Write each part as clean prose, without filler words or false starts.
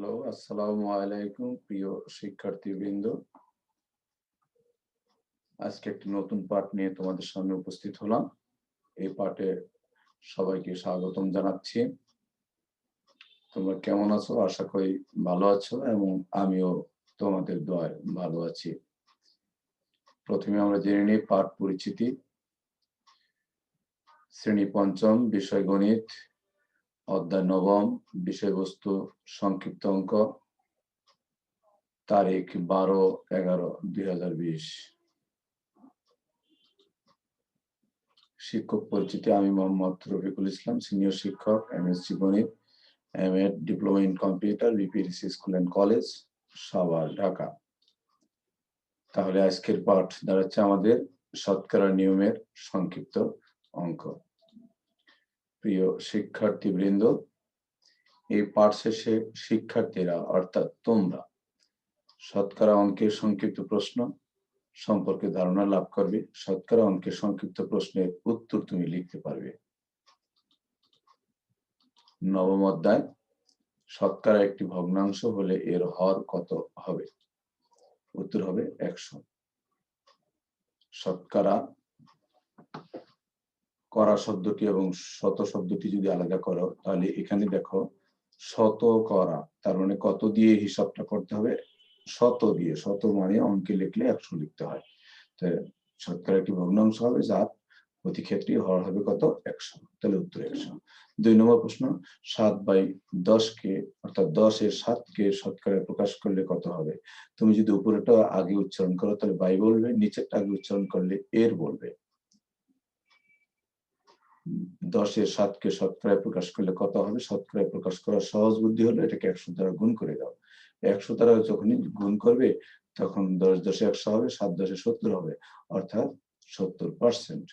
Hello, আসসালামু আলাইকুম প্রিয় শিক্ষার্থীবৃন্দ। আজকে একটি নতুন পাঠ নিয়ে তোমাদের সামনে উপস্থিত হলাম। এই পাঠে সবাইকে স্বাগতম জানাচ্ছি। তোমরা কেমন আছো? আশা করি ভালো আছো এবং আমিও তোমাদের দোয়ায় ভালো আছি। প্রথমে আমরা জেনে নিই পাঠ পরিচিতি। শ্রেণী পঞ্চম, বিষয় গণিত, অধ্যায় নবম, বিষয়বস্তু সংক্ষিপ্ত অঙ্ক, তারিখ 12/11/2020। শিক্ষক পরিচিতি। আমি মোহাম্মদ রফিকুল ইসলাম, সিনিয়র শিক্ষক, এমএসসি গণিত, MEd, diploma in computer, BPDC school and college, Savar, Dhaka. তাহলে আজকের পাঠ দাঁড়াচ্ছে আমাদের শতকরা নিয়মের সংক্ষিপ্ত অঙ্ক। প্রিয় শিক্ষার্থীবৃন্দ, এই পাঠ শেষে শিক্ষার্থীরা অর্থাৎ তোমরা শতকরা অঙ্কের সংক্ষিপ্ত প্রশ্ন সম্পর্কে ধারণা লাভ করবে। শতকরা অঙ্কের সংক্ষিপ্ত প্রশ্নের উত্তর তুমি লিখতে পারবে। নবম অধ্যায়, শতকরা একটি ভগ্নাংশ হলে এর হর কত হবে? উত্তর হবে 100। শতকরা করা শব্দটি এবং শত শব্দটি যদি আলাদা করো তাহলে এখানে দেখো শত করা, তার মানে কত দিয়ে হিসাবটা করতে হবে? শত দিয়ে। শত মানে অঙ্কে লিখলে 100 লিখতে হয়। তো শতকরা একটি ভগ্নাংশ হবে যার প্রতি ক্ষেত্রে হর হবে কত? 100। তাহলে উত্তর 100। 2 নম্বর প্রশ্ন, 7/10 কে অর্থাৎ 10-এর 7 কে শতকরায় প্রকাশ করলে কত হবে? তুমি যদি উপরেটা আগে উচ্চারণ করো তাহলে বাই বলবে, নিচেরটা আগে উচ্চারণ করলে এর বলবে। 10-এর 7 কে শতকরায় প্রকাশ করলে কত হবে? শতকরায় প্রকাশ করার সহজ বুদ্ধি হলো এটাকে 100 দ্বারা গুণ করে দাও। 100 দ্বারা যখনই গুণ করবে তখন 10-10-এ 100 হবে, 7-10-এ 70 হবে, অর্থাৎ 70%।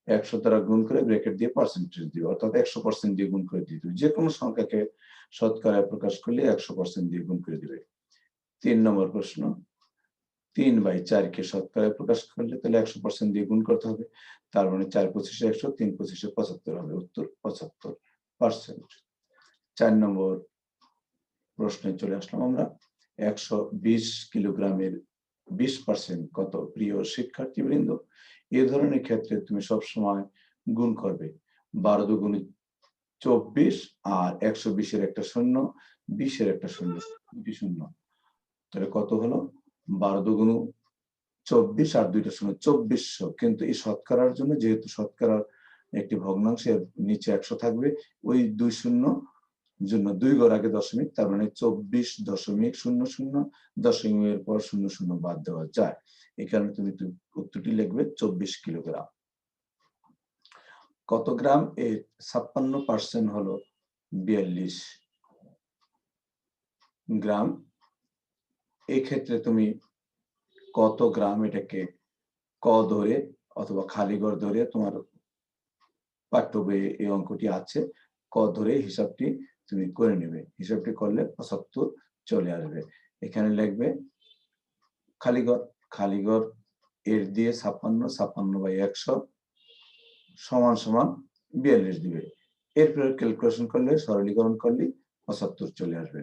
100 দ্বারা গুণ করে ব্র্যাকেট দিয়ে পার্সেন্টেজ দিবে, অর্থাৎ 100% দিয়ে গুণ করে দিতে হবে। যে কোনো সংখ্যাকে শতকরায় প্রকাশ করলে 100% দিয়ে গুণ করে দিবে। 3 নম্বর প্রশ্ন, 3/4 কে শতকরায় প্রকাশ করলে তাহলে 100% দিয়ে গুণ করতে হবে। তার মানে 4×25 100, 3×25 75 হবে। উত্তর 75%। 4 নম্বর প্রশ্নে চলে আসলাম আমরা। 120 কিলোগ্রামের 20% কত? প্রিয় শিক্ষার্থীবৃন্দ, এ ধরনের ক্ষেত্রে তুমি সবসময় গুণ করবে। 12 দুগুণে 24 আর 120-এর একটা শূন্য, 20-এর একটা শূন্য, দুটি শূন্য। তাহলে কত হলো? 12 দুগুণ 24 আর 2টা শূন্য, 2400। কিন্তু এই শতকরার জন্য যেহেতু শতকরার একটি ভগ্নাংশের নিচে 100 থাকবে, ওই 2 শূন্য জন্য 2 ঘর আগে দশমিক, তার মানে 24.00। দশমিকের পর 00 বাদ দেওয়া যায়। এই কারণে তুমি উত্তরটি লিখবে 24 কিলোগ্রাম। কত গ্রাম? এর 56% হলো 42 গ্রাম। এই ক্ষেত্রে তুমি কত গ্রাম এটাকে ক ধরে অথবা খালি ঘর ধরে, তোমার পাঠ্য বইয়ে এই অঙ্কটি আছে, ক ধরে হিসাবটি তুমি করে নেবে। হিসাবটি করলে 75 চলে আসবে। এখানে লিখবে খালিঘর এর দিয়ে 56, 56/100 সমান সমান 42 দিবে। এরপরে ক্যালকুলেশন করলে, সরলীকরণ করলে 75 চলে আসবে।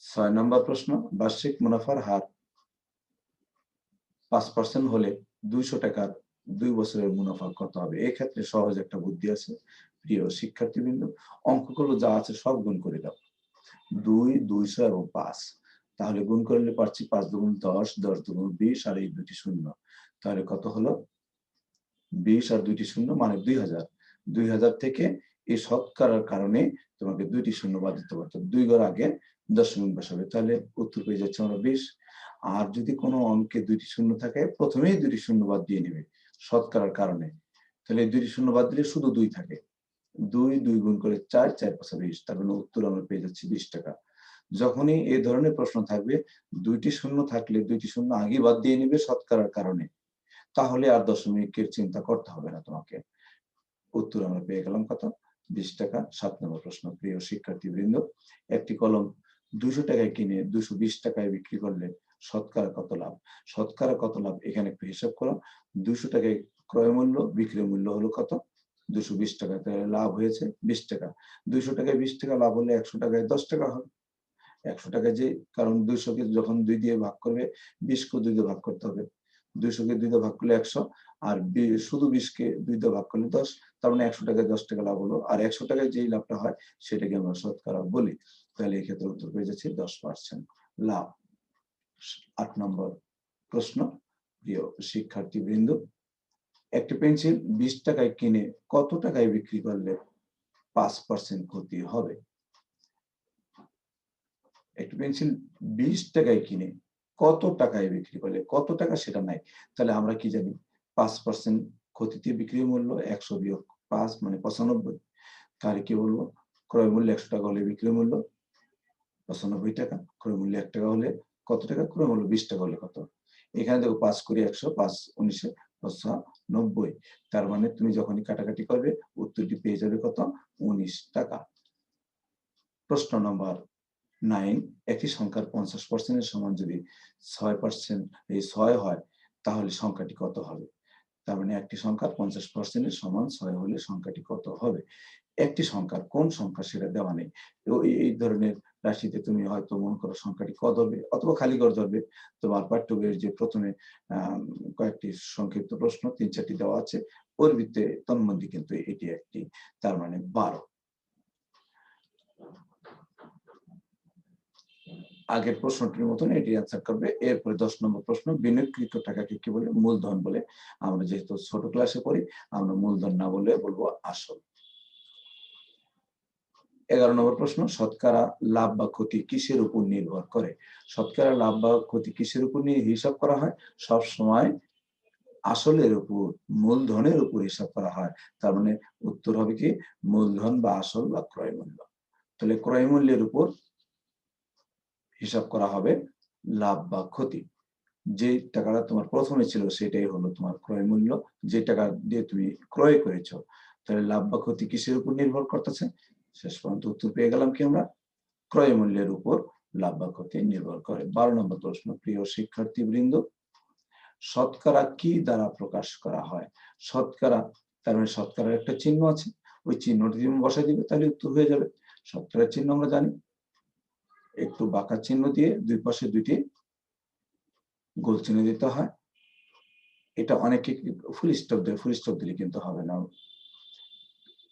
6 নম্বর প্রশ্ন, বার্ষিক মুনাফার হার 5% হলে 200 টাকার 2 বছরের মুনাফা কত হবে? এক্ষেত্রে সহজ একটা বুদ্ধি আছে। প্রিয় শিক্ষার্থীবৃন্দ, অঙ্কগুলো যা আছে সব গুণ করে দাও। 2, 200 এবং 5। তাহলে গুণ করলে পাচ্ছি 5 দুগুণ 10, 10 দুগুণ 20 আর এই দুটি শূন্য। তাহলে কত হলো? 20 আর 2টি শূন্য মানে 2000। 2000 থেকে এই শতকরার কারণে তোমাকে 2টি শূন্য বাদ দিতে পারতো। 2 ঘর আগে দশমিক বসাবে, তাহলে উত্তর পেয়ে যাচ্ছে আমরা 20। আর যদি কোনো অঙ্কে 2টি শূন্য থাকে প্রথমেই 2টি শূন্য বাদ দিয়ে নেবে শতকরার কারণে। তাহলে এই 2টি শূন্য বাদ দিলে শুধু 2 থাকে। 2 গুণ করে 4, 4×5 20। তার মানে উত্তর আমরা পেয়ে যাচ্ছি 20 টাকা। যখনই এই ধরনের প্রশ্ন থাকবে 2টি শূন্য থাকলে 2টি শূন্য আগে বাদ দিয়ে নেবে শতকরার কারণে, তাহলে আর দশমিকের চিন্তা করতে হবে না তোমাকে। উত্তর আমরা পেয়ে গেলাম কত? 20 টাকা। 7 নম্বর প্রশ্ন, প্রিয় শিক্ষার্থীবৃন্দ, একটি কলম 200 টাকায় কিনে 220 টাকায় বিক্রি করলে শতকরা কত লাভ? শতকরা কত লাভ এখানে একটু হিসাব করো। 200 টাকায় ক্রয় মূল্য, বিক্রয় মূল্য হলো কত? 220 টাকাতে লাভ হয়েছে 20 টাকা। 200 টাকায় 20 টাকা লাভ হলে 100 টাকায় 10 টাকা হবে। 100 টাকায় যে, কারণ 200 কে যখন 2 দিয়ে ভাগ করবে, 20 কেও 2 দিয়ে ভাগ করতে হবে। 200 কে 2 দিয়ে ভাগ করলে 100, আর শুধু 20 কে 2 দিয়ে ভাগ করলে 10। তার মানে 100 টাকায় 10 টাকা লাভ হলো। আর 100 টাকায় যেই লাভটা হয় সেটাকে আমরা শতকরা বলি। তাহলে এই ক্ষেত্রে উত্তর পেয়ে যাচ্ছি 10% লাভ। 8 নম্বর প্রশ্ন, প্রিয় শিক্ষার্থীবৃন্দ, একটি পেন্সিল 20 টাকায় কিনে কত টাকায় বিক্রি করলে 5% ক্ষতি হবে? একটি পেন্সিল 20 টাকায় কিনে কত টাকায় বিক্রি করলে, কত টাকা সেটা নাই, তাহলে আমরা কি জানি 5% ক্ষতিতে বিক্রি মূল্য 100 বিয়োগ 5 মানে 95। তাহলে কি বলবো, ক্রয় মূল্য 100 টাকা হলে বিক্রয় মূল্য 95 টাকা, ক্রয় মূল্য 1 টাকা হলে কত টাকা, ক্রয় মূল্য 20 টাকা হলে কত। এখানে দেখো 5 করে 100, 5 19 95। তার মানে তুমি যখনই কাটাকাটি করবে উত্তরটি পেয়ে যাবে কত, 19 টাকা। প্রশ্ন নম্বর 9, একটি সংখ্যার 50% এর সমান যদি 6% এই 6 হয় তাহলে সংখ্যাটি কত হবে? তার মানে একটি সংখ্যার 50% এর সমান 6 হলে সংখ্যাটি কত হবে? একটি সংখ্যার কোন সংখ্যা সেটা দেওয়া নেই। তো এই ধরনের রাশিতে তুমি হয়তো মনে করো সংখ্যাটি ক ধরবে অথবা খালি ঘর ধরবে। তোমার পাঠ্য বইয়ের যে প্রথমে কয়েকটি সংক্ষিপ্ত প্রশ্ন 3-4টি দেওয়া আছে, ওর ভিত্তিতে তন্মধ্যে কিন্তু এটি একটি, তার মানে 12। আগের প্রশ্নটির মতন এটি অ্যান্সার করবে। এরপরে 10 নম্বর প্রশ্ন, বিনিয়োগকৃত টাকাকে কি বলে? মূলধন বলে। আমরা যেহেতু ছোট ক্লাসে পড়ি, আমরা মূলধন না বলে বলবো আসল। 11 নম্বর প্রশ্ন, শতকরা লাভ বা ক্ষতি কিসের উপর নির্ভর করে? শতকরা লাভ বা ক্ষতি কিসের উপর নিয়ে হিসাব করা হয়? সব সময় আসলের উপর, মূলধনের উপর হিসাব করা হয়। তার মানে উত্তর হবে কি, মূলধন বা আসল বা ক্রয় মূল্য। তাহলে ক্রয় মূল্যের উপর হিসাব করা হবে লাভ বা ক্ষতি। যে টাকাটা তোমার প্রথমে ছিল সেটাই হলো তোমার ক্রয় মূল্য, যে টাকা দিয়ে তুমি ক্রয় করেছো। তাহলে লাভ বা ক্ষতি কিসের উপর নির্ভর করতেছে? শেষ পর্যন্ত উত্তর পেয়ে গেলাম কি আমরা, ক্রয় মূল্যের উপর লাভ বা ক্ষতি নির্ভর করে। 12 নম্বর প্রশ্ন, প্রিয় শিক্ষার্থীবৃন্দ, শতকরা কি দ্বারা প্রকাশ করা হয়? শতকরা, তার মানে শতকরার একটা চিহ্ন আছে, ওই চিহ্নটি তুমি বসাই দিবে তাহলে উত্তর হয়ে যাবে। শতকরার চিহ্ন আমরা জানি, একটু বাঁকা চিহ্ন দিয়ে দুই পাশে দুইটি গোল চিহ্ন দিতে হয়। এটা অনেকে ফুল স্টপ দেয়, ফুল স্টপ দিলে কিন্তু হবে না,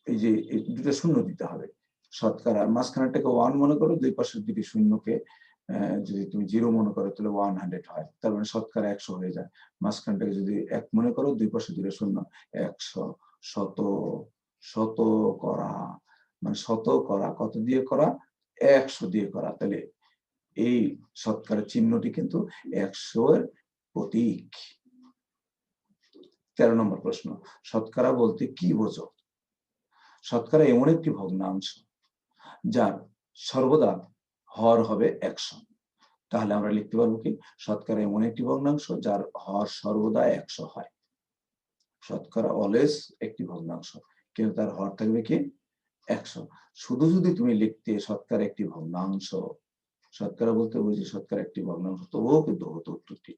এই যে দুটো শূন্য দিতে হবে। শতকরা মাঝখানেরটাকে 1 মনে করো, দুই পাশের দুটি শূন্যকে যদি তুমি 0 মনে করো তাহলে 100 হয়, তার মানে শতকরা 100 হয়ে যায়। মাঝখানটাকে যদি 1 মনে করো, দুই পাশে দুটো শূন্য, 100, শত, শত করা, মানে শত করা কত দিয়ে করা, 100 দিয়ে করা। তাহলে এই শতকরা চিহ্নটি কিন্তু 100 এর প্রতীক। 13 নম্বর প্রশ্ন, শতকরা বলতে কি বোঝো? শতকরা এমন একটি ভগ্নাংশ যার সর্বদা হর হবে 100। তাহলে আমরা লিখতে পারবো কি, শতকরা এমন একটি ভগ্নাংশ যার হর সর্বদা 100 হয়। শতকরা অলওয়েজ একটি ভগ্নাংশ, কিন্তু তার হর থাকবে কি 100। শুধু যদি তুমি লিখতে শতকরা একটি ভগ্নাংশ, শতকরা বলতে বুঝি শতকরা একটি ভগ্নাংশ, তবুও কিন্তু হতো উত্তরটি।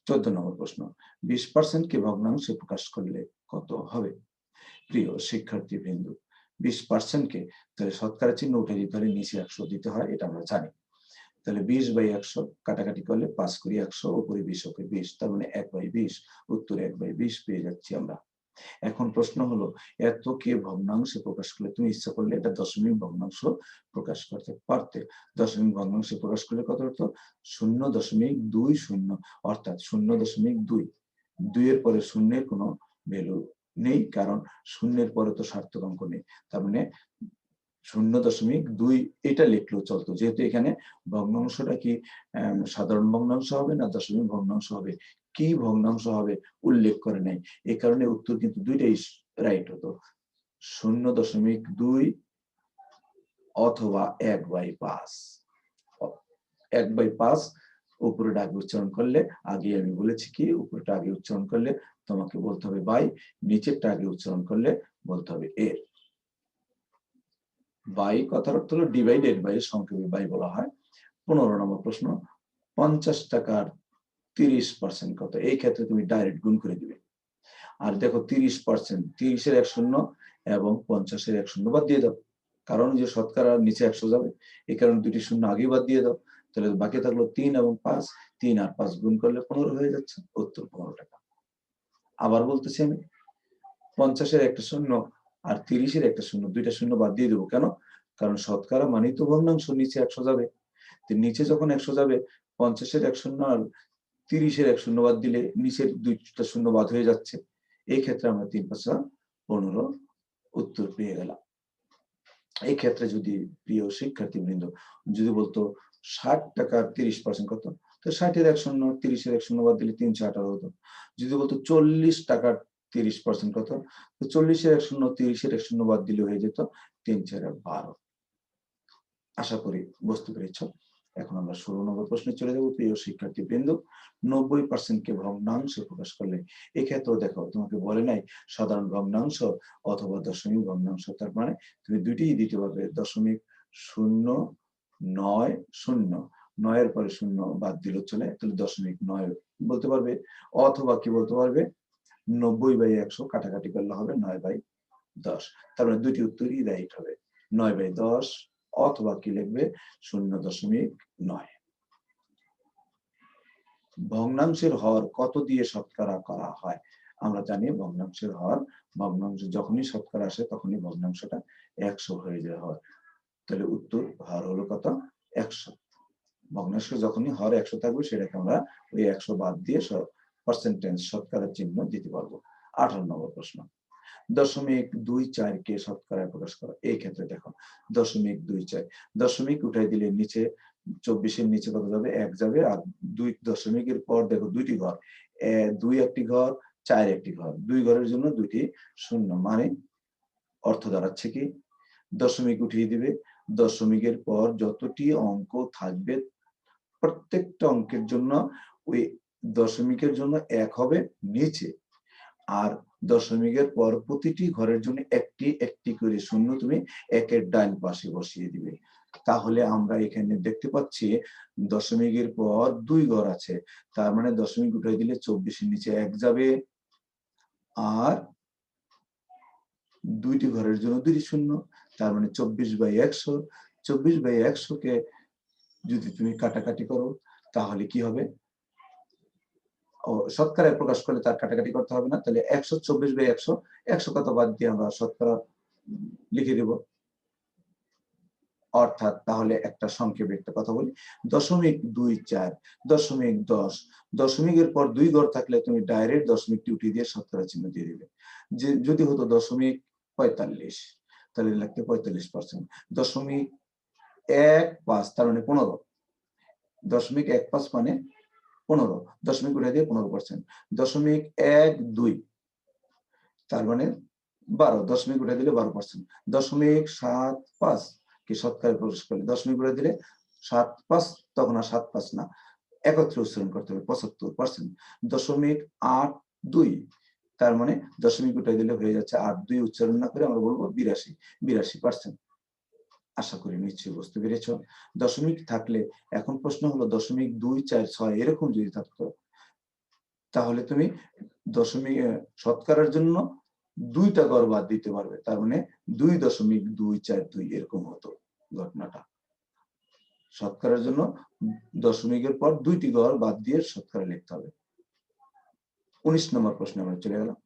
14 নম্বর প্রশ্ন, 20% কে ভগ্নাংশে প্রকাশ করলে কত হবে? প্রিয় শিক্ষার্থীবৃন্দ, 20% কে তাহলে শতকরা চিহ্ন উঠে দিতে হলে নিচে 100 দিতে হয়, এটা আমরা জানি। তাহলে 20/100 কাটাকাটি করলে 5 করি 100, উপরে 20 ওকে 20, তার মানে 1/20, উত্তর 1/20 পেয়ে যাচ্ছি আমরা। এখন প্রশ্ন হলো, এত কে ভগ্নাংশে প্রকাশ করলে, তুমি ইচ্ছা করলে এটা দশমিক ভগ্নাংশ প্রকাশ করতে পারতে। দশমিক ভগ্নাংশে প্রকাশ করলে কত হতো, 0.20, অর্থাৎ 0.2। 2 এর পরে শূন্যের কোনো ভ্যালু নেই, কারণ শূন্যের পরে তো সার্থক অঙ্ক নেই। তার মানে 0.2 এটা লিখলেও চলতো, যেহেতু এখানে ভগ্নাংশটা কি সাধারণ ভগ্নাংশ হবে না দশমিক ভগ্নাংশ হবে, কি ভগ্নাংশ হবে উল্লেখ করে নাই, এই কারণে উত্তর কিন্তু দুইটাই রাইট হতো, 0.2 অথবা 1/5। 1/5 উপরেটা আগে উচ্চারণ করলে, আগে আমি বলেছি কি উপরেটা আগে উচ্চারণ করলে তোমাকে বলতে হবে বাই, নিচেরটা আগে উচ্চারণ করলে বলতে হবে এর। বাই কথার অর্থ হলো ডিভাইডেড বাই, সংক্ষেপে বাই বলা হয়। 15 নম্বর প্রশ্ন, 50 টাকার 30% কত? এই ক্ষেত্রে তুমি ডাইরেক্ট গুণ করে দিবে। আর দেখো 30%, 30-এর 1 শূন্য এবং 50-এর 1 শূন্য বাদ দিয়ে দাও, কারণ যে শতকরা নিচে 100 যাবে, এই কারণে দুটি শূন্য আগেই বাদ দিয়ে দাও। তাহলে বাকি থাকলো 3 এবং 5, 3 আর 5 গুণ করলে 15 হয়ে যাচ্ছে, উত্তর 15 টাকা। আবার বলতেছি আমি, 50-এর একটা শূন্য আর 30-এর একটা শূন্য, দুইটা শূন্য বাদ দিয়ে দেবো। কেন? কারণ শতকরা মানেই তো ভগ্নাংশ, নিচে 100 যাবে। নিচে যখন 100 যাবে, 50-এর 1 শূন্য আর 30-এর 1 শূন্য বাদ দিলে নিচের দুইটা শূন্য বাদ হয়ে যাচ্ছে। এই ক্ষেত্রে আমরা 3 5 15 উত্তর পেয়ে গেলাম। এই ক্ষেত্রে যদি প্রিয় শিক্ষার্থীবৃন্দ যদি বলতো 60 টাকার 30% কত, তো 60-এর 1 শূন্য, 30-এর 1 শূন্য বাদ দিলে 318 হতো। যদি বলতো 40 টাকার 30% কত, তো 40-এর 1 শূন্য, 30-এর 1 শূন্য বাদ দিলে হয়ে যেত 3 4 12। আশা করি বুঝতে পেরেছ। এখন আমরা 16 নম্বর প্রশ্নে চলে যাব। প্রিয় শিক্ষার্থীবৃন্দ, 90% কে ভগ্নাংশে প্রকাশ করলে, এক্ষেত্রেও দেখো তোমাকে বলে নাই সাধারণ ভগ্নাংশ অথবা দশমিক ভগ্নাংশ, তার মানে তুমি দুইটিই দিতে পারবে। 0.0909, 9 এর পরে শূন্য বাদ দিলে চলে, তাহলে 0.9 বলতে পারবে, অথবা কি বলতে পারবে 90/100 কাটাকাটি করলে হবে 9/10। তার মানে দুইটি উত্তরই রাইট হবে, 9/10 অথবা কি লিখবে 0.9। ভগ্নাংশের হর কত দিয়ে শতকরা করা হয়? আমরা জানি ভগ্নাংশের হর, ভগ্নাংশ যখনই শতকরা আসে তখনই ভগ্নাংশটা 100 হয়ে যায় হর। তাহলে উত্তর হর হলো কত? 100। ভগ্নাংশ যখনই হর 100 থাকবে সেটাকে আমরা ওই 100 বাদ দিয়ে পার্সেন্টেজ শতকরা চিহ্ন দিতে পারবো। 18 নম্বর প্রশ্ন, 0.24 কে শতকরায় প্রকাশ করা। এই ক্ষেত্রে দেখো 0.24, দশমিক উঠাই দিলে নিচে 24-এর নিচে কত যাবে? 1 যাবে। আর 2 দশমিকের পর দেখো দুইটি ঘর, 2 একটি ঘর, 4 একটি ঘর, 2 ঘরের জন্য দুইটি শূন্য, মানে অর্থ দাঁড়াচ্ছে কি দশমিক উঠিয়ে দিবে, দশমিকের পর যতটি অঙ্ক থাকবে প্রত্যেকটা অঙ্কের জন্য ওই দশমিকের জন্য 1 হবে নিচে, আর দশমিকের পর প্রতিটি ঘরের জন্য একটি একটি করে শূন্য তুমি একের ডান পাশে বসিয়ে দিবে। তাহলে আমরা এখানে দেখতে পাচ্ছি দশমিকের পর 2 ঘর আছে, তার মানে দশমিক উঠাই দিলে 24-এর নিচে 1 যাবে, আর দুইটি ঘরের জন্য দুইটি শূন্য, তার মানে 24/100। 24/100 কে যদি তুমি কাটাকাটি করো তাহলে কি হবে? ও শতকরায় প্রকাশ করলে তার কাটাকাটি করতে হবে না, তাহলে 124/100, 100 কত বাদ দিয়ে আমরা শতকরা লিখে দেব। অর্থাৎ তাহলে একটা সংক্ষেপে একটা কথা বলি, 0.24, 0.10, দশমিকের পর 2 ঘর থাকলে তুমি ডাইরেক্ট দশমিকটি উঠিয়ে দিয়ে শতকরা চিহ্ন দিয়ে দিবে। যে যদি হতো 0.45, তাহলে লিখতে 45%। 0.15 তার মানে 15, 0.15 মানে 15, দশমিক উঠে দিয়ে 15%। 0.12 তার মানে 12, দশমিক উঠে দিলে 12%। 0.75 কি শতকরায় প্রকাশ করলে, দশমিক উঠে দিলে 75, তখন আর 75 না, একত্রে উচ্চারণ করতে হবে 75%। 0.82 তার মানে দশমিক উঠে দিলে হয়ে যাচ্ছে 82, উচ্চারণ না করে আমরা বলবো 82%। আশা করি নিশ্চয়ই বুঝতে পেরেছ। দশমিক থাকলে এখন প্রশ্ন হলো 0.246 এরকম যদি থাকতো, তাহলে তুমি দশমিক শতকরার জন্য 2টা ঘর বাদ দিতে পারবে, তার মানে 2.242 এরকম হতো ঘটনাটা। শতকরার জন্য দশমিকের পর 2টি ঘর বাদ দিয়ে শতকরা লিখতে হবে। 19 নম্বর প্রশ্নে আমরা চলে গেলাম।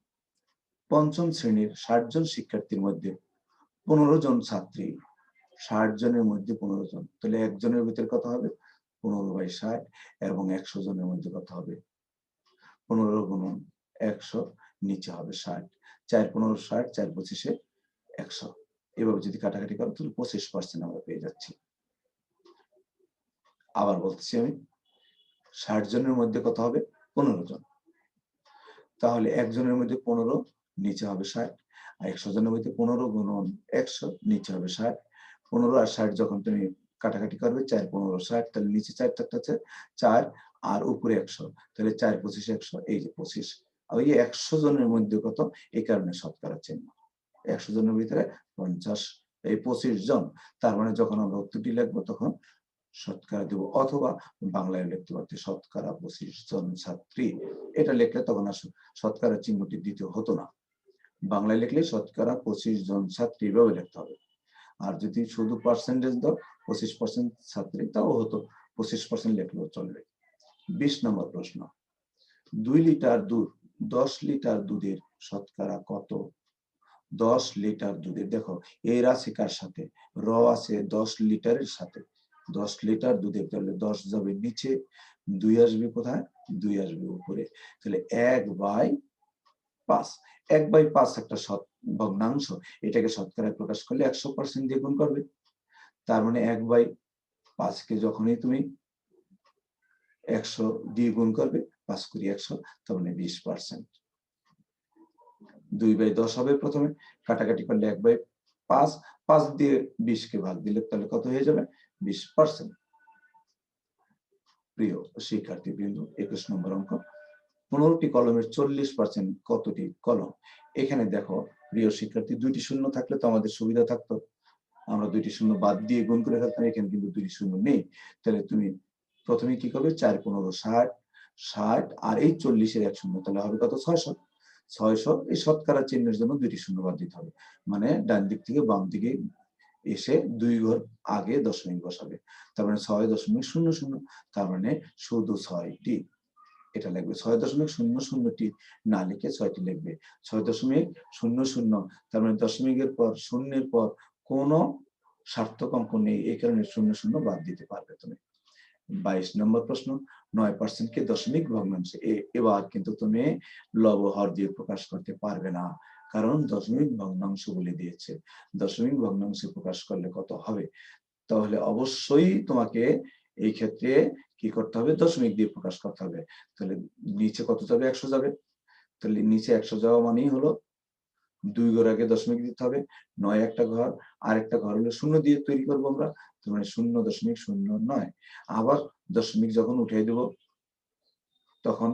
পঞ্চম শ্রেণীর 60 জন শিক্ষার্থীর মধ্যে 15 জন ছাত্রী, 60 জনের মধ্যে 15 জন, তাহলে একজনের ভিতরে কত হবে? 15/60, এবং 100 জনের মধ্যে কত হবে? 15 গুণন 100, নিচে হবে 60, 4 15 60, 4 25 100। এভাবে যদি কাটাকাটি করো তাহলে 25% আমরা পেয়ে যাচ্ছি। আবার বলছি আমি, 60 জনের মধ্যে কত হবে? 15 জন, তাহলে একজনের মধ্যে 15, নিচে হবে 60, আর 100 জনের মধ্যে 15 গুণন 100, নিচে হবে 60। 15 আর 60 যখন তুমি কাটাকাটি করবে, 4 15 60, তাহলে নিচে 4 থাকতেছে 4, আর উপরে 100, তাহলে 4 25 100, এই যে 25। আর এই 100 জনের মধ্যে কত, এই কারণে শতকরা চিহ্ন। 100 জনের ভিতরে 50, এই 25 জন, তার মানে যখন আমরা উত্তরটি লিখবো তখন শতকরা দেব, অথবা বাংলায় লিখতে পারতে শতকরা 25 জন ছাত্রী। এটা লিখলে তখন আর শতকরা চিহ্নটি দিতে হতো না। বাংলায় লিখলে শতকরা 25 জন ছাত্রী এভাবে লিখতে হবে। আর যদি শুধু পার্সেন্টেজ দাও 25% ছাত্রী, তাও হতো, 25% লিখলেও চলবে। 20 নম্বর প্রশ্ন, 2 লিটার দুধ 10 লিটার দুধের শতকরা কত? 10 লিটার দুধের, দেখো এর আছে কার সাথে, র আছে 10 লিটারের সাথে। 10 লিটার দুধের, তাহলে 10 যাবে নিচে, 2 আসবে কোথায়, 2 আসবে উপরে, তাহলে 1/5। 1/5 একটা ভগ্নাংশ, এটাকে শতকরায় প্রকাশ করলে 100% দিয়ে গুণ করবে। তার মানে 1/5 কে যখনই তুমি 100 দিয়ে গুণ করবে, 5 কুড়ি 100, তার মানে 20%। 2/10 হবে প্রথমে, কাটাকাটি করলে 1/5, 5 দিয়ে 20 কে ভাগ দিলে তাহলে কত হয়ে যাবে, 20%। প্রিয় শিক্ষার্থীবৃন্দ, 21 নম্বর অঙ্ক, 15টি কলমের 40% কতটি কলম? এখানে দেখো প্রিয় শিক্ষার্থী, 2টি শূন্য থাকলে তো আমাদের সুবিধা থাকতো, আমরা 2টি শূন্য বাদ দিয়ে গুণ করে থাকতাম, এখানে কিন্তু 2টি শূন্য নেই। তাহলে তুমি প্রথমে কি করবে, 4 15 60, 60 আর এই 40-এর 1 শূন্য, তাহলে হবে কত, 600। 600, এই শতকরা চিহ্নের জন্য 2টি শূন্য বাদ দিতে হবে, মানে ডান দিক থেকে বাম দিকে এসে 2 ঘর আগে দশমিক বসাবে, তার মানে 6.00, তার মানে শুধু 6টি। এটা লিখবে 6.00টি না লিখে 6টি লিখবে। 6.00, তার মানে দশমিকের পর শূন্যের পর কোনো সার্থক অঙ্ক নেই, এই কারণে 00 বাদ দিতে পারবে তুমি। 22 নম্বর প্রশ্ন, 9% কে দশমিক ভগ্নাংশে, এবার কিন্তু তুমি লব হর দিয়ে প্রকাশ করতে পারবে না, কারণ দশমিক ভগ্নাংশ বলে দিয়েছে। দশমিক ভগ্নাংশে প্রকাশ করলে কত হবে? তাহলে অবশ্যই তোমাকে এই ক্ষেত্রে কি করতে হবে, দশমিক দিয়ে প্রকাশ করতে হবে। তাহলে নিচে কত যাবে, 100 যাবে, তাহলে নিচে 100 যাওয়া মানেই হলো 2 ঘর আগে দশমিক দিতে হবে, 9 একটা ঘর, আর একটা ঘর হলো শূন্য দিয়ে তৈরি করবো আমরা, তার মানে 0.09। আবার দশমিক যখন উঠিয়ে দেব, তখন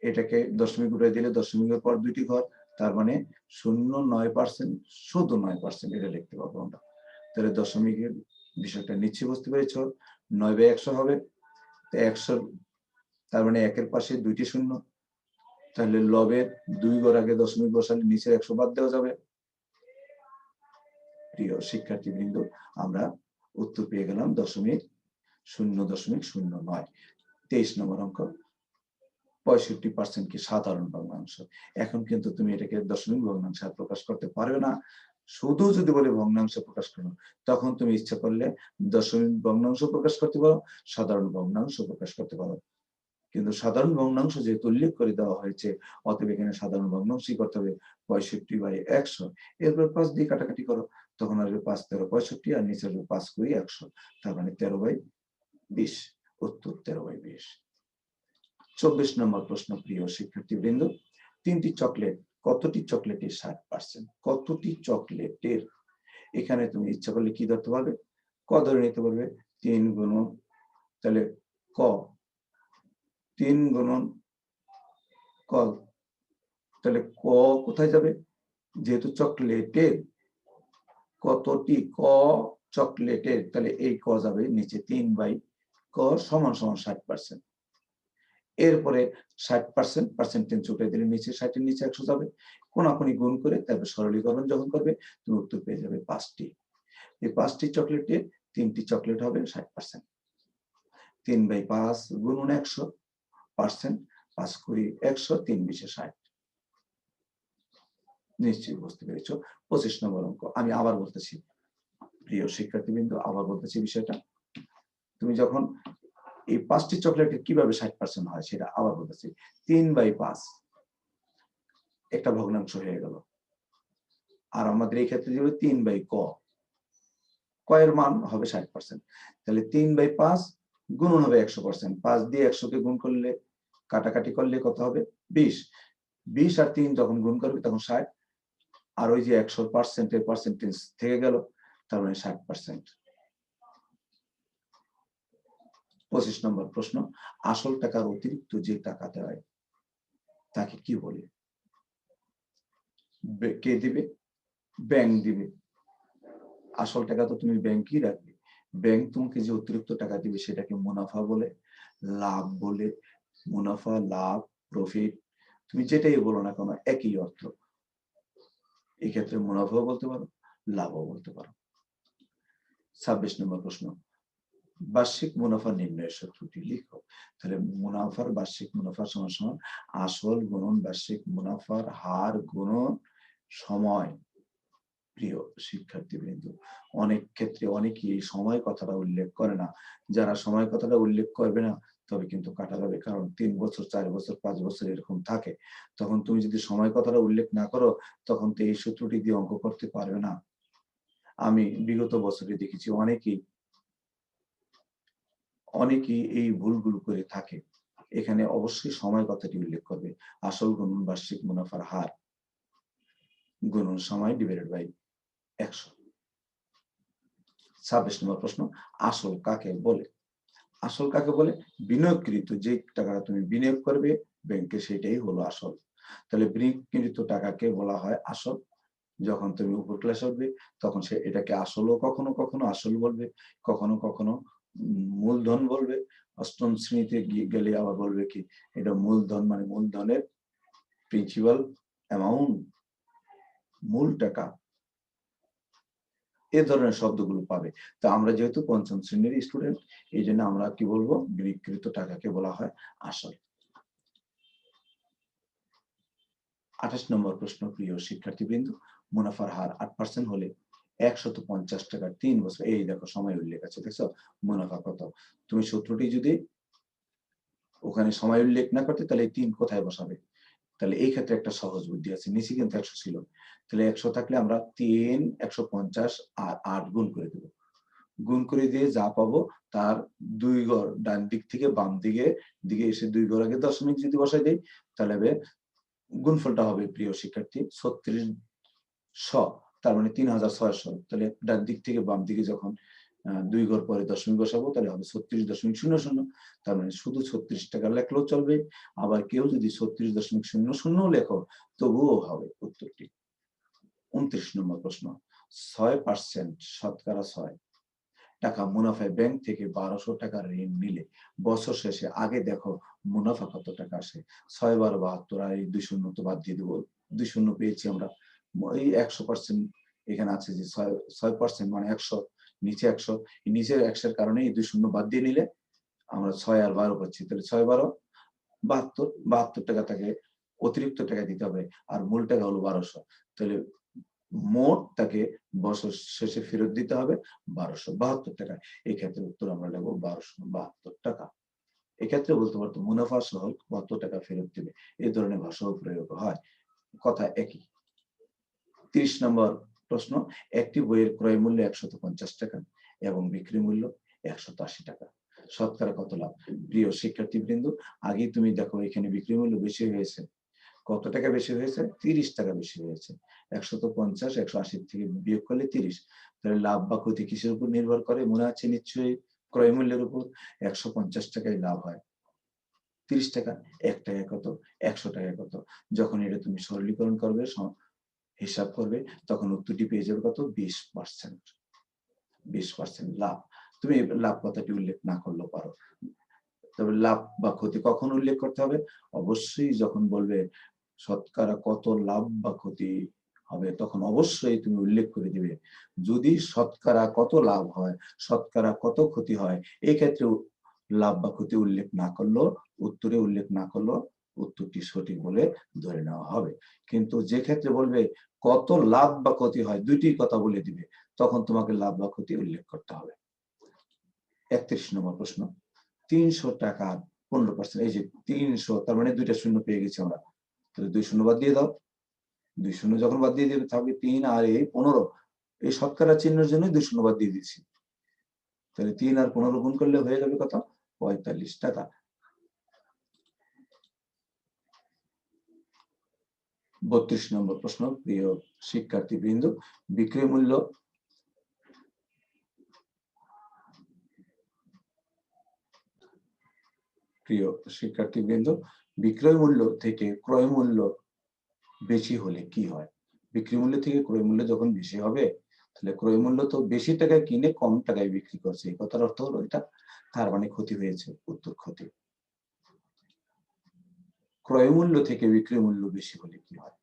এটাকে দশমিক উঠিয়ে দিলে দশমিকের পর 2টি ঘর, তার মানে 0.9%, শুধু 9% এটা লিখতে পারবো আমরা। তাহলে দশমিকের বিষয়টা নিশ্চয়ই বুঝতে পেরেছ, 9/100 হবে, 100, তার মানে 1-এর পাশে 2টি শূন্য, তাহলে লবের 2 ঘর আগে দশমিক বসালে নিচে 100 বাদ দেওয়া যাবে। প্রিয় শিক্ষার্থীবৃন্দ, আমরা উত্তর পেয়ে গেলাম 0.09। 23 নম্বর অঙ্ক, 65% কি সাধারণ ভগ্নাংশ? এখন কিন্তু তুমি এটাকে দশমিক ভগ্নাংশে আর প্রকাশ করতে পারবে না, শুধু যদি বলে ভগ্নাংশ প্রকাশ করো, তখন তুমি ইচ্ছা করলে দশমিক ভগ্নাংশ প্রকাশ করতে পারো, সাধারণ ভগ্নাংশ প্রকাশ করতে পারো। কিন্তু সাধারণ ভগ্নাংশ যেহেতু উল্লেখ করে দেওয়া হয়েছে, অতএব এখানে সাধারণ ভগ্নাংশই করতে হবে, 65/100। এরপর 5 দিয়ে কাটাকাটি করো, তখন আসবে 5 13 65, আর নিচে আসবে 5 20 100, তার মানে 13/20। উত্তর 13/20। 24 নম্বর প্রশ্ন, প্রিয় শিক্ষার্থীবৃন্দ, 3টি চকলেট, কতটি চকলেটের 60%? কতটি চকলেটের, এখানে তুমি ইচ্ছা করলে কি ধরতে পারবে, ক ধরে নিতে পারবে, 3 গুণন, তাহলে ক 3 গুণন ক, তাহলে ক কোথায় যাবে, যেহেতু চকলেটের, কতটি ক চকলেটের, তাহলে এই ক যাবে নিচে, 3/ক সমান সমান 60%। এরপরে 60% পার্সেন্টেজ উঠে দিলে নিচে 60 এর নিচে 100 যাবে, কোনাকুনি গুণ করে তারপর সরলীকরণ যখন করবে, তুমি উত্তর পেয়ে যাবে 5টি। এই 5টি চকলেটে 3টি চকলেট হবে 60%। 3/5 গুণন 100%, 5 কুড়ি 100, 3 20 60। নিশ্চয়ই বুঝতে পেরেছ। 25 নম্বর অঙ্ক, আমি আবার বলতেছি প্রিয় শিক্ষার্থীবৃন্দ, আবার বলতেছি বিষয়টা, তুমি যখন এই 5টি চকলেটের কিভাবে 60% হয় সেটা আবার বলতেছি। 3/5 একটা ভগ্নাংশ হয়ে গেল, আর আমাদের এই ক্ষেত্রে হবে 3/ক, ক এর মান হবে 60%, তাহলে 3/5 গুণন হবে 100%, 5 দিয়ে 100 কে গুণ করলে, কাটাকাটি করলে কত হবে, 20। 20 আর 3 যখন গুণ করবে তখন 60, আর ওই যে 100% এর পার্সেন্টেজ থেকে গেল, তার মানে 60%। 25 নম্বর প্রশ্ন, আসল টাকার অতিরিক্ত যে টাকা দেয় তাকে কি বলে? কে দিবে? ব্যাংক দিবে। আসল টাকা তো তুমি ব্যাংকেই রাখবে, ব্যাংক তোমাকে যে অতিরিক্ত টাকা দিবে সেটাকে মুনাফা বলে, লাভ বলে। মুনাফা, লাভ, প্রফিট, তুমি যেটাই বলো না কেন একই অর্থ। এক্ষেত্রে মুনাফাও বলতে পারো, লাভও বলতে পারো। 26 নম্বর প্রশ্ন, বার্ষিক মুনাফা নির্ণয়ের সূত্রটি লিখো। তাহলে মুনাফার বার্ষিক মুনাফা সমান সমান আসল গুণন বার্ষিক মুনাফার হার গুণন সময়। প্রিয় শিক্ষার্থীবৃন্দ, অনেক ক্ষেত্রে অনেকেই এই সময় কথাটা উল্লেখ করে না। যারা সময় কথাটা উল্লেখ করবে না তবে কিন্তু কাটা যাবে, কারণ 3 বছর 4 বছর 5 বছর এরকম থাকে। তখন তুমি যদি সময় কথাটা উল্লেখ না করো তখন তো এই সূত্রটি দিয়ে অঙ্ক করতে পারবে না। আমি বিগত বছরে দেখেছি অনেকেই এই ভুলগুলো করে থাকে। এখানে অবশ্যই সময় কথাটি উল্লেখ করবে। আসল গুণন বার্ষিক মুনাফার হার গুণন সময় ডিভাইডেড বাই 100। 26 নম্বর প্রশ্ন, আসল কাকে বলে? আসল কাকে বলে? বিনিয়োগকৃত যে টাকাটা তুমি বিনিয়োগ করবে ব্যাংকে সেটাই হলো আসল। তাহলে বিনিয়োগকৃত টাকাকে বলা হয় আসল। যখন তুমি উপর ক্লাসে উঠবে তখন সে এটাকে আসলও কখনো কখনো আসল বলবে, কখনো কখনো মূলধন বলবে। অষ্টম শ্রেণীতে গেলে আবার বলবে কি এটা মূলধন, মানে মূলধনের প্রিন্সিপাল অ্যামাউন্ট, মূল টাকা, এ ধরনের শব্দগুলো পাবে। তো আমরা যেহেতু পঞ্চম শ্রেণীর স্টুডেন্ট এই জন্য আমরা কি বলবো, বিনিয়োগকৃত টাকাকে বলা হয় আসল। 28 নম্বর প্রশ্ন, প্রিয় শিক্ষার্থীবৃন্দ, মুনাফার হার 8% হলে 150 টাকার 3 বছর, এই দেখো সময় উল্লেখ আছে, দেখছো মুনাফা কত। তুমি সূত্রটি যদি ওখানে সময় উল্লেখ না করতে তাহলে 3 কোথায় বসাবে? তাহলে এই ক্ষেত্রে একটা সহজ বুদ্ধি আছে, নিচে কিন্তু 100 ছিল, তাহলে 100 থাকলে আমরা 3 150 আর 8 গুণ করে দেব। গুণ করে দিয়ে যা পাবো তার 2 ঘর ডান দিক থেকে বাম দিকে এসে 2 ঘর আগে দশমিক যদি বসাই দেই তাহলে গুণফলটা হবে প্রিয় শিক্ষার্থী 3600, তার মানে 3600। তাহলে ডান দিক থেকে বাম দিকে যখন 2 ঘর পরে দশমিক বসাবো তাহলে হবে 36.00। তার মানে শুধু 36 টাকা লেখলেও চলবে, আবার কেউ যদি 36.00 লেখো তবুও হবে উত্তরটি। 29 নম্বর প্রশ্ন, 6% শতকরা 6 টাকা মুনাফায় ব্যাংক থেকে 1200 টাকা ঋণ নিলে বছর শেষে আগে দেখো মুনাফা কত টাকা আসে। 6 12 72, আর এই 2 শূন্য তো বাদ দিয়ে দেবো, 2 শূন্য পেয়েছি আমরা। এই 100% এখানে আছে যে 6% মানে 100, নিচে 100, এই নিচের 100 এর কারণে এই 2 শূন্য বাদ দিয়ে নিলে আমরা 6 আর 12 পাচ্ছি। তাহলে 6 12 72 টাকা তাকে অতিরিক্ত টাকা দিতে হবে, আর মূল টাকা হলো 1200। তাহলে মোট তাকে বছর শেষে ফেরত দিতে হবে 1272 টাকা। এই ক্ষেত্রে উত্তর আমরা লিখবো 1272 টাকা। এক্ষেত্রে বলতে পারতো মুনাফা সহ কত টাকা ফেরত দিবে, এই ধরনের ভাষাও প্রয়োগ হয়, কথা একই। 30 নম্বর প্রশ্ন, একটি বইয়ের ক্রয় মূল্য 150 টাকা এবং বিক্রি মূল্য 180 টাকা, শতকরা কত লাভ? প্রিয় শিক্ষার্থীবৃন্দ, আগে তুমি দেখো এখানে বিক্রি মূল্য বেশি হয়েছে, কত টাকা বেশি হয়েছে? 30 টাকা বেশি হয়েছে। 150 180 থেকে বিয়োগ করলে 30, তাহলে লাভ বা ক্ষতি কিসের উপর নির্ভর করে? মনে আছে নিশ্চয়ই ক্রয় মূল্যের উপর। 150 টাকায় লাভ হয়, 30 টাকা, 1 টাকা কত, 100 টাকা কত। যখন এটা তুমি সরলীকরণ করবে, হিসাব করবে, তখন উত্তরটি পেয়ে যাবে কত, 20%। 20% লাভ। তুমি লাভ কথাটি উল্লেখ না করলেও পারো, তবে লাভ বা ক্ষতি কখন উল্লেখ করতে হবে? অবশ্যই যখন বলবে শতকরা কত লাভ বা ক্ষতি হবে তখন অবশ্যই তুমি উল্লেখ করে দিবে। যদি শতকরা কত লাভ হয়, শতকরা কত ক্ষতি হয়, এই ক্ষেত্রে লাভ বা ক্ষতি উল্লেখ না করলেও, উত্তরে উল্লেখ না করলেও উত্তরটি সঠিক বলে ধরে নেওয়া হবে। কিন্তু যে ক্ষেত্রে বলবে কত লাভ বা ক্ষতি হয়, দুইটি কথা বলে দিবে, তখন তোমাকে লাভ বা ক্ষতি উল্লেখ করতে হবে। 31 নম্বর প্রশ্ন, 300 টাকার 15%, এই যে 300, তার মানে 2টা শূন্য পেয়ে গেছি আমরা, তাহলে 2 শূন্য বাদ দিয়ে দাও। 2 শূন্য যখন বাদ দিয়ে দেবে থাকবে 3 আর এই 15, এই শতকরা চিহ্নের জন্য 2 শূন্য বাদ দিয়ে দিচ্ছি। তাহলে 3 আর 15 গুণ করলে হয়ে যাবে কত, 45 টাকা। 32 নম্বর প্রশ্ন, প্রিয় শিক্ষার্থীবৃন্দ, বিক্রয় মূল্য প্রিয় শিক্ষার্থীবৃন্দ বিক্রয় মূল্য থেকে ক্রয় মূল্য বেশি হলে কি হয়? বিক্রি মূল্য থেকে ক্রয় মূল্য যখন বেশি হবে তাহলে ক্রয় মূল্য তো বেশি টাকায় কিনে কম টাকায় বিক্রি করছে, এই কথার অর্থ হলো এটা, তার মানে ক্ষতি হয়েছে। উত্তর ক্ষতি। ক্রয় মূল্য থেকে বিক্রয় মূল্য বেশি হলে কি হয়?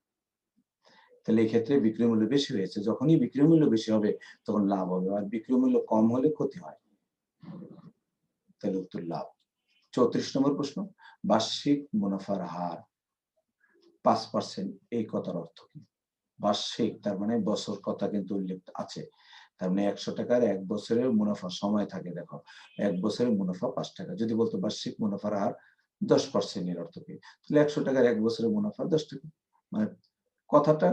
তাহলে এই ক্ষেত্রে বিক্রয় মূল্য বেশি হয়েছে, যখনই বিক্রয় মূল্য বেশি হবে তখন লাভ হবে, আর বিক্রয় মূল্য কম হলে ক্ষতি হয়। তাহলে উত্তর লাভ। 34 নম্বর প্রশ্ন, বার্ষিক মুনাফার হার 5%, এই কথার অর্থ কি? বার্ষিক তার মানে বছর কথা কিন্তু উল্লেখ আছে, তার মানে 100 টাকার 1 বছরের মুনাফা সময় থাকে, দেখো 1 বছরের মুনাফা 5 টাকা। যদি বলতো বার্ষিক মুনাফার হার 10%, এর অর্থ কি? তাহলে 100 টাকার 1 বছরের মুনাফা 10 টাকা। মানে কথাটা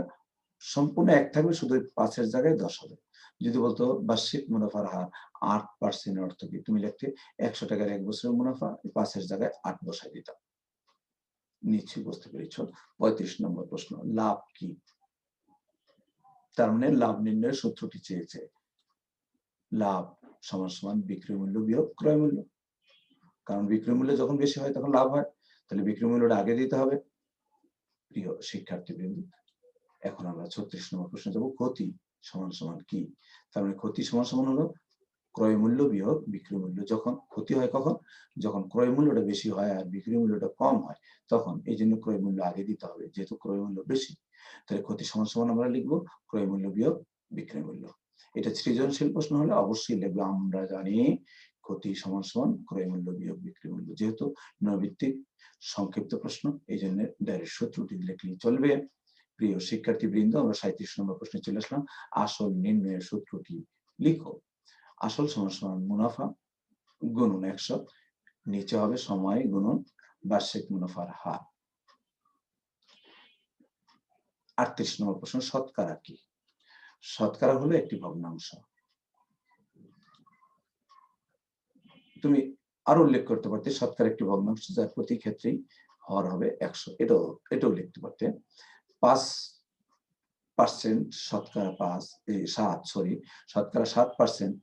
সম্পূর্ণ এক থাকবে, শুধু 5 এর জায়গায় 10 হবে। যদি বলতো বার্ষিক মুনাফার হার 8%, এর অর্থ কি? তুমি লিখতে 100 টাকার 1 বছরের মুনাফা 5 এর জায়গায় 8 বসাই দিতাম। নিশ্চয়ই বুঝতে পেরেছো। 35 নম্বর প্রশ্ন, লাভ কি? তার মানে লাভ নির্ণয়ের সূত্রটি চেয়েছে। লাভ সমান সমান বিক্রয় মূল্য বিয়োগ ক্রয় মূল্য, কারণ বিক্রয় মূল্য যখন বেশি হয় তখন লাভ হয়, তাহলে বিক্রয় মূল্যটা আগে দিতে হবে। প্রিয় শিক্ষার্থীবৃন্দ, এখন আমরা 36 নম্বর প্রশ্নে যাব, ক্ষতি সমান সমান কি? তার মানে ক্ষতি সমান সমান হলো ক্রয় মূল্য বিয়োগ বিক্রয় মূল্য। যখন ক্ষতি হয় কখন? যখন ক্রয় মূল্যটা বেশি হয় আর বিক্রয় মূল্যটা কম হয়, তখন এই জন্য ক্রয় মূল্য আগে দিতে হবে, যেহেতু ক্রয় মূল্য বেশি। তাহলে ক্ষতি সমান সমান আমরা লিখবো ক্রয় মূল্য বিয়োগ বিক্রয় মূল্য। এটা সৃজনশীল প্রশ্ন হলে অবশ্যই লিখবো আমরা জানি ক্ষতি সমান সমান ক্রয় মূল্য বিয়োগ বিক্রয় মূল্য। যেহেতু নৈর্ভিত্তিক সংক্ষিপ্ত প্রশ্ন, এই জন্য ডাইরেক্ট সূত্রটি লিখলেই চলবে। প্রিয় শিক্ষার্থীবৃন্দ, আমরা 37 নম্বর প্রশ্নে চলে আসলাম। আসল নির্ণয়ের সূত্রটি লিখো। আসল সমান সমান মুনাফা গুণন 100, নিচে হবে সময় গুণন বার্ষিক মুনাফার হার। 38 নম্বর প্রশ্ন, শতকরা কি? শতকরা হলো একটি ভগ্নাংশ। তুমি আরো উল্লেখ করতে পারতে শতকরা একটি ভগ্নাংশ যার প্রতি ক্ষেত্রেই হর হবে 100, এটাও লিখতে পারতে। 5% শতকরা 7, শতকরা 7%।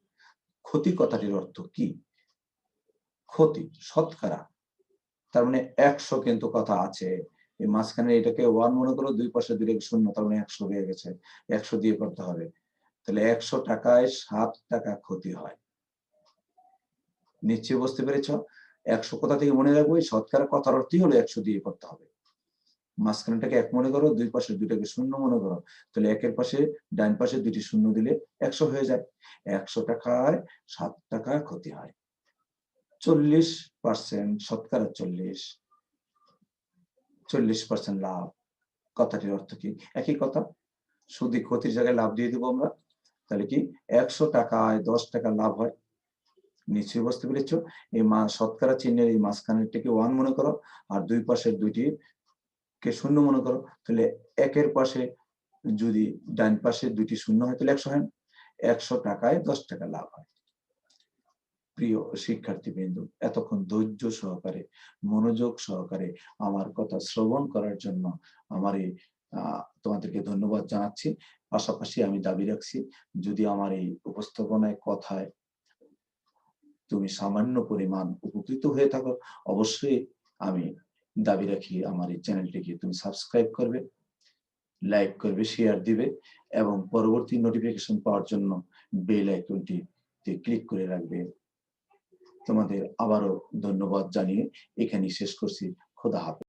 ক্ষতি কথাটির অর্থ কি? ক্ষতি শতকরা তার মানে 100, কিন্তু কথা আছে এই মাঝখানে, এটাকে 1 মনে করো, দুই পাশে দুই শূন্য, তার মানে 100 হয়ে গেছে, 100 দিয়ে করতে হবে। তাহলে 100 টাকায় 7 টাকা ক্ষতি হয়। নিশ্চয়ই বুঝতে পেরেছ। 100 কোথা থেকে মনে রাখবো? শতকরা কথার অর্থই হলো 100 দিয়ে করতে হবে। মাঝখানেটাকে 1 মনে করো, দুই পাশে দুইটাকে শূন্য মনে করো, তাহলে একের পাশে ডান পাশে দুইটি শূন্য দিলে 100 হয়ে যায়। 100 টাকায় 7 টাকা ক্ষতি হয়। 40%, শতকরা 40% লাভ, কথাটির অর্থ কি? একই কথা, শুধু ক্ষতির জায়গায় লাভ দিয়ে দেবো আমরা। তাহলে কি 100 টাকায় 10 টাকা লাভ হয়। নিশ্চয়ই বুঝতে পেরেছ। এই শতকরা চিহ্নের এই মাঝখানেরটাকে 1 মনে করো, আর দুই পাশের দুইটি কে শূন্য মনে করো, তাহলে একের পাশে যদি ডান পাশে দুইটি শূন্য হয় তাহলে 100 হয়। 100 টাকায় 10 টাকা লাভ হয়। প্রিয় শিক্ষার্থীবৃন্দ, এতক্ষণ ধৈর্য সহকারে মনোযোগ সহকারে আমার কথা শ্রবণ করার জন্য আমার এই তোমাদেরকে ধন্যবাদ জানাচ্ছি। পাশাপাশি আমি দাবি রাখছি, যদি আমার এই উপস্থাপনায় কথায় তুমি সামান্য পরিমাণ উপকৃত হয়ে থাকো, অবশ্যই আমি দাবি রাখি আমার এই চ্যানেলটিকে তুমি সাবস্ক্রাইব করবে, লাইক করবে, শেয়ার দিবে এবং পরবর্তী নোটিফিকেশন পাওয়ার জন্য বেল আইকনটিতে ক্লিক করে রাখবে। তোমাদের আবারও ধন্যবাদ জানিয়ে এখানেই শেষ করছি। খোদা হাফেজ।